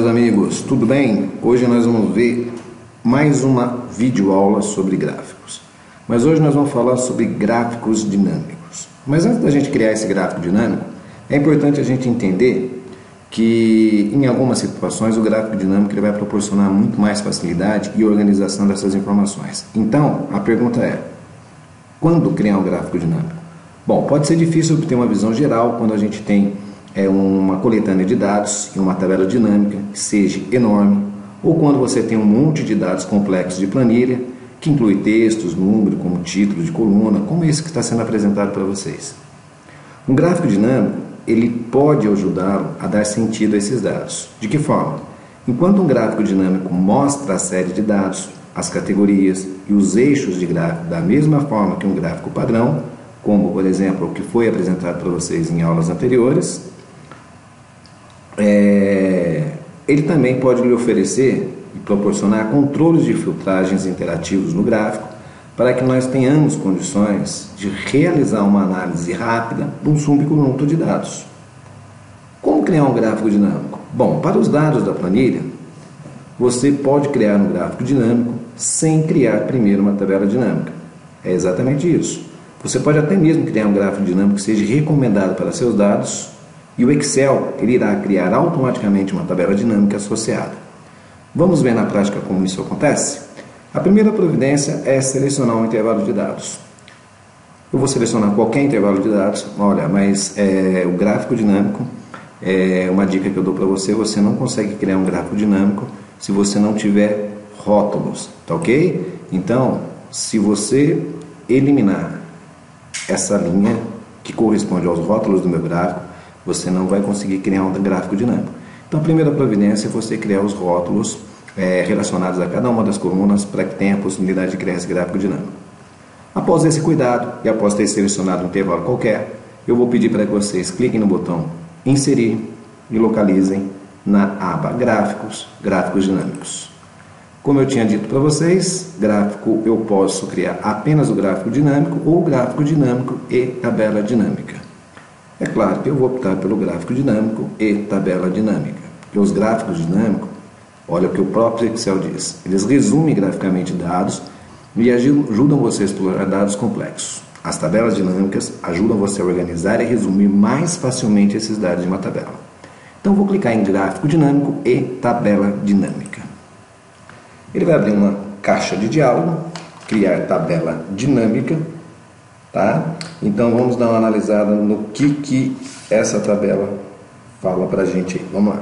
meus amigos, tudo bem? Hoje nós vamos ver mais uma videoaula sobre gráficos. Mas hoje nós vamos falar sobre gráficos dinâmicos. Mas antes da gente criar esse gráfico dinâmico, é importante a gente entender que em algumas situações o gráfico dinâmico ele vai proporcionar muito mais facilidade e organização dessas informações. Então, a pergunta é, quando criar um gráfico dinâmico? Bom, pode ser difícil obter uma visão geral quando a gente tem uma coletânea de dados e uma tabela dinâmica que seja enorme, ou quando você tem um monte de dados complexos de planilha, que inclui textos, números, como título de coluna, como esse que está sendo apresentado para vocês. Um gráfico dinâmico, ele pode ajudá-lo a dar sentido a esses dados. De que forma? Enquanto um gráfico dinâmico mostra a série de dados, as categorias e os eixos de gráfico da mesma forma que um gráfico padrão, como, por exemplo, o que foi apresentado para vocês em aulas anteriores, ele também pode lhe oferecer e proporcionar controles de filtragens interativos no gráfico para que nós tenhamos condições de realizar uma análise rápida de um subconjunto de dados. Como criar um gráfico dinâmico? Bom, para os dados da planilha, você pode criar um gráfico dinâmico sem criar primeiro uma tabela dinâmica. É exatamente isso. Você pode até mesmo criar um gráfico dinâmico que seja recomendado para seus dados e o Excel ele irá criar automaticamente uma tabela dinâmica associada. Vamos ver na prática como isso acontece? A primeira providência é selecionar um intervalo de dados. Eu vou selecionar qualquer intervalo de dados. Olha, mas o gráfico dinâmico, uma dica que eu dou para você, você não consegue criar um gráfico dinâmico se você não tiver rótulos, tá ok? Então, se você eliminar essa linha que corresponde aos rótulos do meu gráfico, você não vai conseguir criar um gráfico dinâmico. Então, a primeira providência é você criar os rótulos relacionados a cada uma das colunas para que tenha a possibilidade de criar esse gráfico dinâmico. Após esse cuidado e após ter selecionado um intervalo qualquer, eu vou pedir para que vocês cliquem no botão Inserir e localizem na aba Gráficos, Gráficos Dinâmicos. Como eu tinha dito para vocês, gráfico eu posso criar apenas o gráfico dinâmico ou gráfico dinâmico e tabela dinâmica. É claro que eu vou optar pelo gráfico dinâmico e tabela dinâmica. Porque os gráficos dinâmicos, olha o que o próprio Excel diz, eles resumem graficamente dados e ajudam você a explorar dados complexos. As tabelas dinâmicas ajudam você a organizar e resumir mais facilmente esses dados em uma tabela. Então vou clicar em gráfico dinâmico e tabela dinâmica. Ele vai abrir uma caixa de diálogo, criar tabela dinâmica, tá? Então vamos dar uma analisada no que essa tabela fala para a gente. Vamos lá.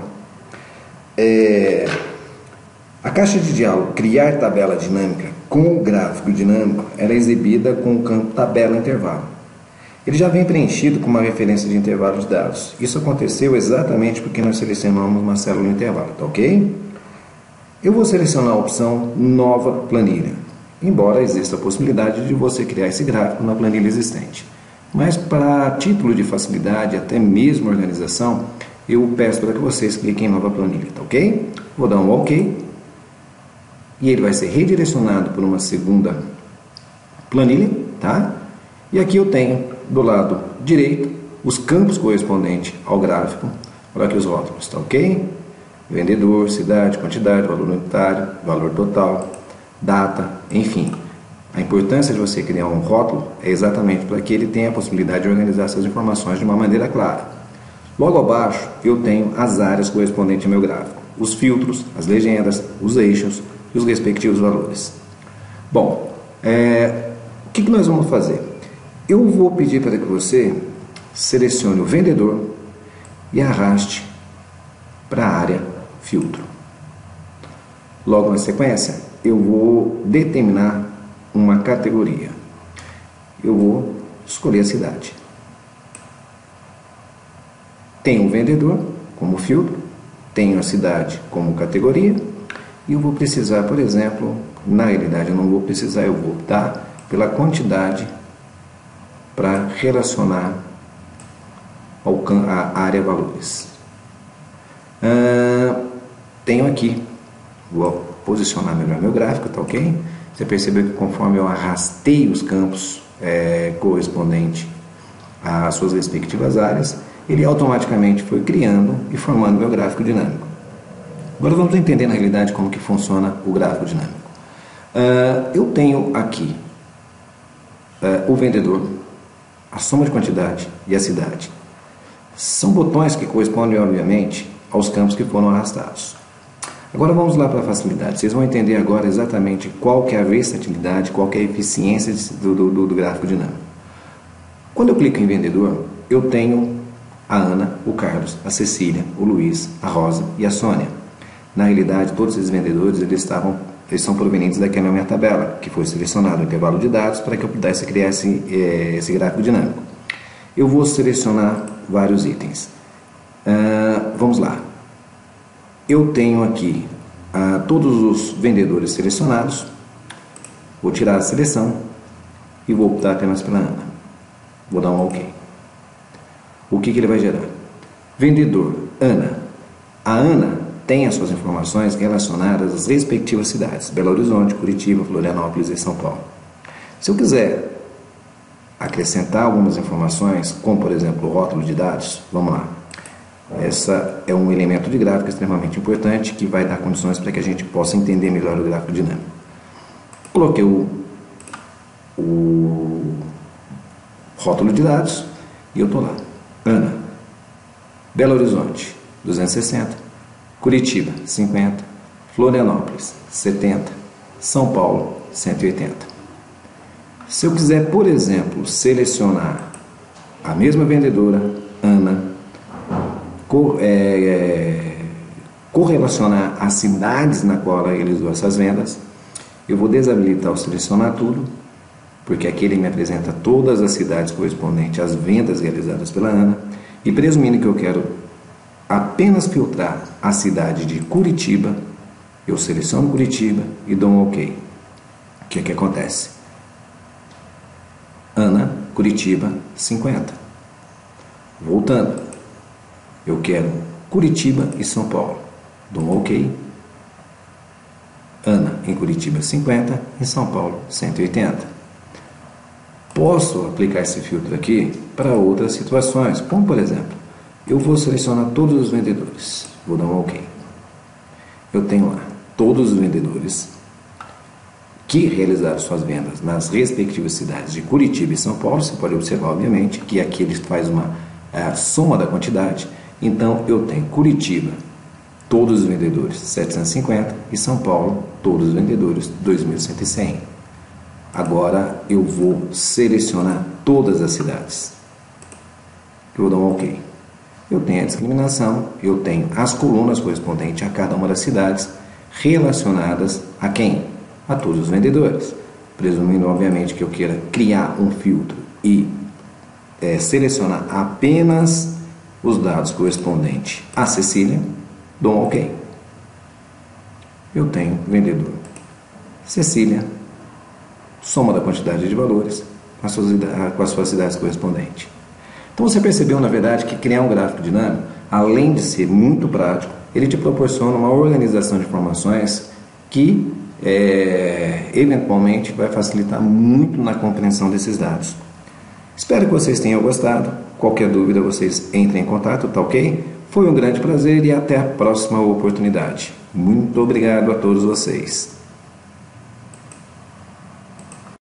A caixa de diálogo criar tabela dinâmica com o gráfico dinâmico ela é exibida com o campo tabela intervalo. Ele já vem preenchido com uma referência de intervalo de dados. Isso aconteceu exatamente porque nós selecionamos uma célula no intervalo, tá ok? Eu vou selecionar a opção Nova Planilha, embora exista a possibilidade de você criar esse gráfico na planilha existente. Mas para título de facilidade, até mesmo organização, eu peço para que vocês cliquem em Nova Planilha, tá ok? Vou dar um OK e ele vai ser redirecionado por uma segunda planilha, tá? E aqui eu tenho do lado direito os campos correspondentes ao gráfico. Olha aqui os rótulos, tá ok? Vendedor, cidade, quantidade, valor unitário, valor total, data, enfim. A importância de você criar um rótulo é exatamente para que ele tenha a possibilidade de organizar essas informações de uma maneira clara. Logo abaixo eu tenho as áreas correspondentes ao meu gráfico, os filtros, as legendas, os eixos e os respectivos valores. Bom, o que nós vamos fazer? Eu vou pedir para que você selecione o vendedor e arraste para a área filtro. Logo na sequência, eu vou determinar uma categoria. Eu vou escolher a cidade. Tenho o vendedor como filtro, tenho a cidade como categoria e eu vou precisar, por exemplo, na realidade eu não vou precisar, eu vou optar pela quantidade para relacionar a área valores. Tenho aqui, vou posicionar melhor meu gráfico, tá ok? Você percebeu que conforme eu arrastei os campos correspondentes às suas respectivas áreas, ele automaticamente foi criando e formando meu gráfico dinâmico. Agora vamos entender na realidade como que funciona o gráfico dinâmico. Eu tenho aqui o vendedor, a soma de quantidade e a cidade. São botões que correspondem, obviamente, aos campos que foram arrastados. Agora vamos lá para a facilidade. Vocês vão entender agora exatamente qual que é a versatilidade, qual que é a eficiência do gráfico dinâmico. Quando eu clico em vendedor, eu tenho a Ana, o Carlos, a Cecília, o Luiz, a Rosa e a Sônia. Na realidade, todos esses vendedores eles são provenientes daquela minha tabela, que foi selecionado o intervalo de dados para que eu pudesse criar esse gráfico dinâmico. Eu vou selecionar vários itens. Vamos lá. Eu tenho aqui todos os vendedores selecionados. Vou tirar a seleção e vou optar apenas pela Ana. Vou dar um OK. O que ele vai gerar? Vendedor Ana. A Ana tem as suas informações relacionadas às respectivas cidades: Belo Horizonte, Curitiba, Florianópolis e São Paulo. Se eu quiser acrescentar algumas informações, como por exemplo o rótulo de dados, vamos lá. Essa é um elemento de gráfico extremamente importante que vai dar condições para que a gente possa entender melhor o gráfico dinâmico. Coloquei o rótulo de dados e eu estou lá. Ana, Belo Horizonte, 260, Curitiba, 50, Florianópolis, 70, São Paulo, 180. Se eu quiser, por exemplo, selecionar a mesma vendedora, Ana, correlacionar as cidades na qual ela realizou essas vendas, eu vou desabilitar o selecionar tudo, porque aqui ele me apresenta todas as cidades correspondentes às vendas realizadas pela Ana, e presumindo que eu quero apenas filtrar a cidade de Curitiba, eu seleciono Curitiba e dou um OK. O que acontece? Ana, Curitiba, 50. Voltando. Eu quero Curitiba e São Paulo. Dou um OK. Ana em Curitiba 50, em São Paulo 180. Posso aplicar esse filtro aqui para outras situações, como por exemplo, eu vou selecionar todos os vendedores. Vou dar um OK. Eu tenho lá todos os vendedores que realizaram suas vendas nas respectivas cidades de Curitiba e São Paulo. Você pode observar, obviamente, que aqui ele faz uma soma da quantidade. Então, eu tenho Curitiba, todos os vendedores, 750, e São Paulo, todos os vendedores, 2.100. Agora, eu vou selecionar todas as cidades. Eu vou dar um OK. Eu tenho a discriminação, eu tenho as colunas correspondentes a cada uma das cidades, relacionadas a quem? A todos os vendedores. Presumindo, obviamente, que eu queira criar um filtro e selecionar apenas os dados correspondentes a Cecília, dou um OK. Eu tenho vendedor Cecília, soma da quantidade de valores com as suas cidades correspondentes. Então você percebeu, na verdade, que criar um gráfico dinâmico, além de ser muito prático, ele te proporciona uma organização de informações que eventualmente vai facilitar muito na compreensão desses dados. Espero que vocês tenham gostado. Qualquer dúvida, vocês entrem em contato, tá ok? Foi um grande prazer e até a próxima oportunidade. Muito obrigado a todos vocês.